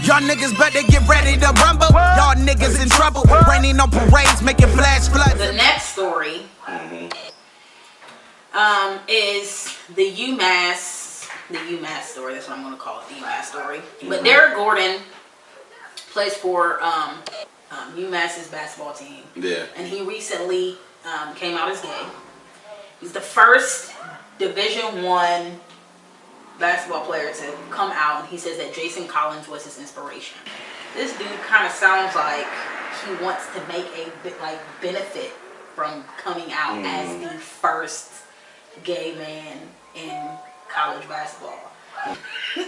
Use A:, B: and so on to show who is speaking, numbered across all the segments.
A: Y'all niggas better get ready to rumble. Y'all niggas in trouble. Raining on parades, making flash floods.
B: The next story is the UMass story. That's what I'm going to call it, the UMass story. But Derrick Gordon plays for UMass's basketball team.
C: Yeah.
B: And he recently came out as gay. He's the first Division I basketball player to come out, and he says that Jason Collins was his inspiration. This dude kind of sounds like he wants to make a benefit from coming out as the first gay man in college basketball.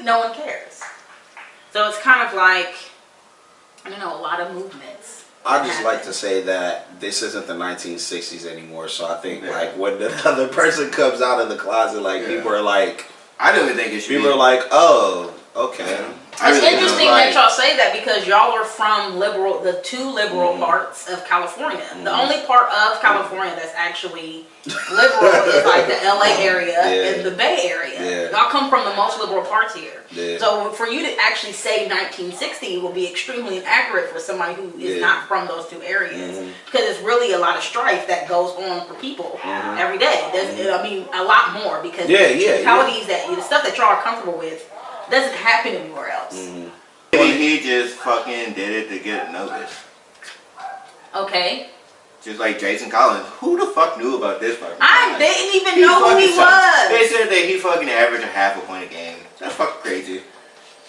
B: No one cares. So it's kind of like, I don't know, a lot of movements.
C: I just like to say that this isn't the 1960s anymore, so I think like when another person comes out of the closet, like people are like,
D: I don't even think it should be.
C: People are like, oh, okay.
B: It's interesting that y'all say that because y'all are from the two liberal parts of California. The only part of California that's actually liberal is like the LA area and the Bay Area. Y'all come from the most liberal parts here. So for you to actually say 1960 will be extremely inaccurate for somebody who is not from those two areas. Because it's really a lot of strife that goes on for people every day. I mean, a lot more because the stuff that y'all are comfortable with doesn't happen anywhere else.
D: He just fucking did it to get noticed.
B: Okay.
D: Just like Jason Collins. Who the fuck knew about this fucking
B: guy? They didn't even know who he was.
D: They said that he fucking averaged a half a point a game. That's fucking crazy.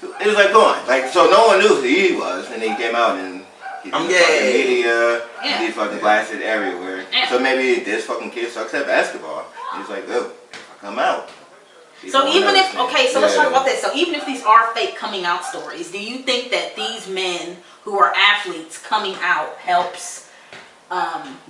D: It was like, come on. Like, so no one knew who he was, and he came out and he's in the fucking media, he fucking blasted everywhere. So maybe this fucking kid sucks at basketball. He's like, oh, come out.
B: So even if, so let's talk about this. So even if these are fake coming out stories, do you think that these men who are athletes coming out helps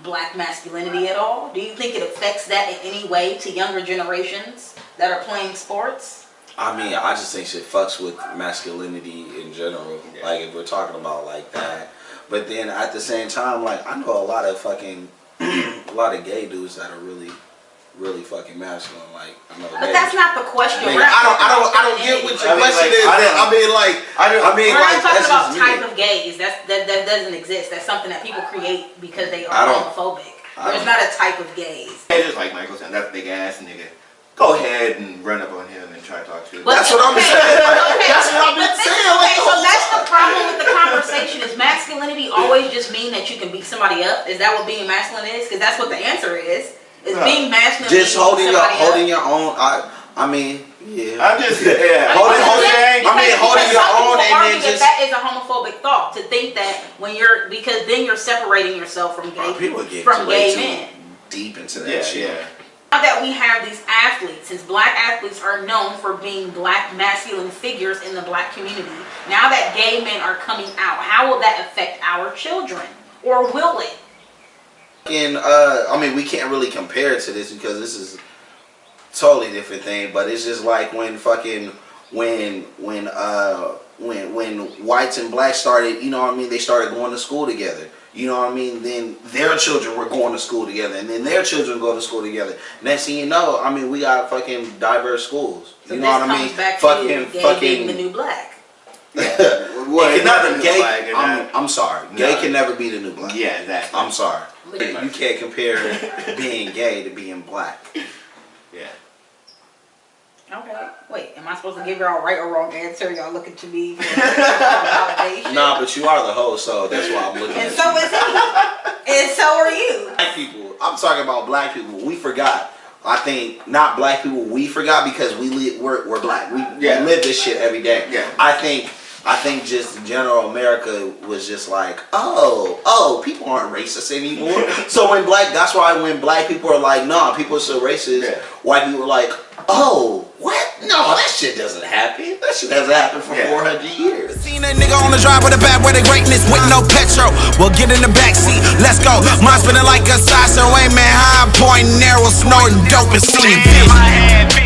B: black masculinity at all? Do you think it affects that in any way to younger generations that are playing sports?
C: I mean, I just think shit fucks with masculinity in general. Like if we're talking about like that. But then at the same time, like I know a lot of fucking, a lot of gay dudes that are really fucking masculine. Like I know.
B: But that's not the question.
C: I don't get what your question is.
B: We're not talking about type of gays. That doesn't exist. That's something that people create because they are homophobic. There's not a type of gays.
D: It's just like Michael said, that big ass nigga. Go ahead and run up on him and try to talk to him.
C: That's what I'm saying. That's what I've been saying.
B: Okay, so that's the problem with the conversation. Is masculinity always just mean that you can beat somebody up? Is that what being masculine is? Because that's what the answer is. Is being masculine just
C: holding your own. I mean,
D: I'm just
C: holding your own, and then just
B: that is a homophobic thought to think that because then you're separating yourself from gay men.
C: Deep into that shit.
B: Yeah. Now that we have these athletes, since black athletes are known for being black masculine figures in the black community, now that gay men are coming out, how will that affect our children, or will it?
C: I mean, we can't really compare it to this because this is a totally different thing. But it's just like when whites and blacks started, you know what I mean? They started going to school together. You know what I mean? Then their children were going to school together, and then their children go to school together. Next thing you know, I mean, we got fucking diverse schools. You know what I mean?
B: Back to gay being the new black.
C: I'm sorry. Gay can never be the new black.
D: Yeah, exactly.
C: I'm sorry. You can't compare being gay to being black.
D: Yeah.
B: Okay. Wait, am I supposed to give y'all a right or wrong answer? Y'all looking to me for validation?
C: Nah, but you are the host, so that's why I'm looking
B: at
C: you.
B: And so is he. And so are you.
C: Black people. I'm talking about black people. We forgot. I think not black people. We forgot because we're black. We live this shit every day.
D: Yeah.
C: I think just general America was just like, oh, people aren't racist anymore. So that's why when black people are like, nah, people are so racist, white people are like, oh, what? No, that shit doesn't happen. That shit hasn't happened for 400 years.
A: Seen a nigga on the drive with a bad way of greatness with no petrol. We'll get in the backseat, let's go. Mine's spinning like a sasso, aiming high, pointing arrow, snorting dope and seeing vision.